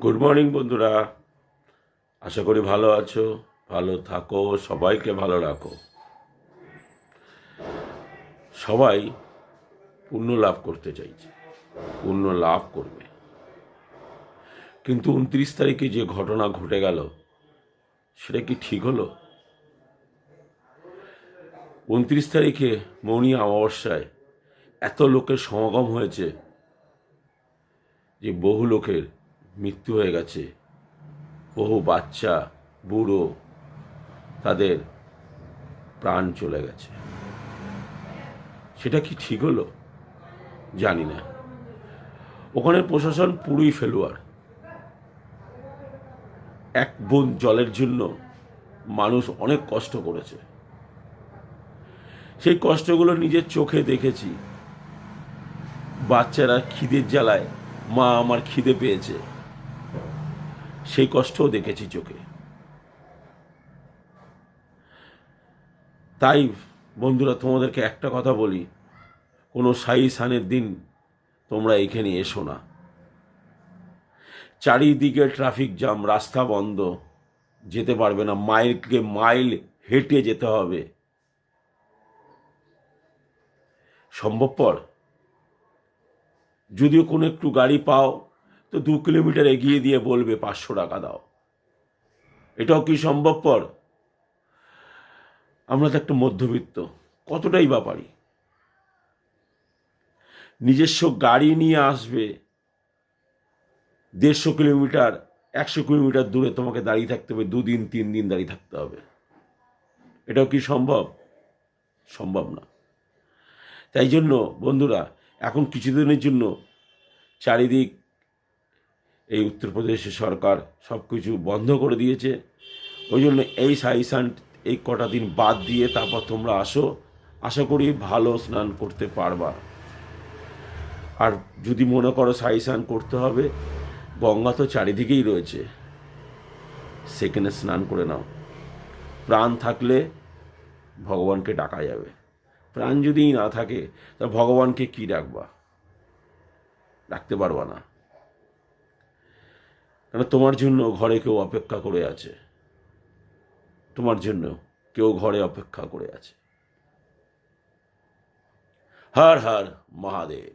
Good morning বন্ধুরা, আশা করি ভালো আছো। ভালো থাকো, সবাইকে ভালো রাখো। সবাই পুণ্য লাভ করতে চাইছে, পুণ্য লাভ করবে, কিন্তু 29 তারিখে যে ঘটনা ঘটে গেল সেটা কি ঠিক হলো? 29 তারিখে মৌনী অমাবস্যায় এত লোকের সমাগম হয়েছে যে বহু লোকের মৃত্যু হয়ে গেছে, বহু বাচ্চা বুড়ো তাদের প্রাণ চলে গেছে। সেটা কি ঠিক হলো? জানি না। ওখানে প্রশাসন পুরোই ফেলুয়ার। এক বুঁদ জলের জন্য মানুষ অনেক কষ্ট করেছে, সেই কষ্টগুলো নিজের চোখে দেখেছি। বাচ্চারা খিদের জ্বালায়, মা আমার খিদে পেয়েছে, সেই কষ্টও দেখেছি চোখে। তাই বন্ধুরা, তোমাদেরকে একটা কথা বলি, কোনো সাইসানের দিন তোমরা এখানে এসো না। চারিদিকে ট্রাফিক জ্যাম, রাস্তা বন্ধ, যেতে পারবে না, মাইলকে মাইল হেঁটে যেতে হবে। সম্ভবপর যদিও কোনো একটু গাড়ি পাও তো 2 কিলোমিটার এগিয়ে দিয়ে বলবে 500 টাকা দাও। এটাও কি সম্ভবপর? আমরা তো একটা মধ্যবিত্ত, কতটাই বা পারি। নিজস্ব গাড়ি নিয়ে আসবে, 150 কিলোমিটার 100 কিলোমিটার দূরে তোমাকে দাঁড়িয়ে থাকতে হবে, 2 দিন 3 দিন দাঁড়িয়ে থাকতে হবে। এটাও কি সম্ভব? সম্ভব না। তাই জন্য বন্ধুরা, এখন কিছুদিনের জন্য চারিদিক এই উত্তরপ্রদেশের সরকার সব কিছু বন্ধ করে দিয়েছে। ওই জন্য এই সাইসান এই কটা দিন বাদ দিয়ে তারপর তোমরা আসো, আশা করি ভালো স্নান করতে পারবা। আর যদি মনে করো সাইসান করতে হবে, গঙ্গা তো চারিদিকেই রয়েছে, সেখানে স্নান করে নাও। প্রাণ থাকলে ভগবানকে ডাকা যাবে, প্রাণ যদি না থাকে তা ভগবানকে কি ডাকবা? ডাকতে পারবা না। কারণ তোমার জন্য ঘরে কেউ অপেক্ষা করে আছে, তোমার জন্য কেউ ঘরে অপেক্ষা করে আছে। হর হর মহাদেব।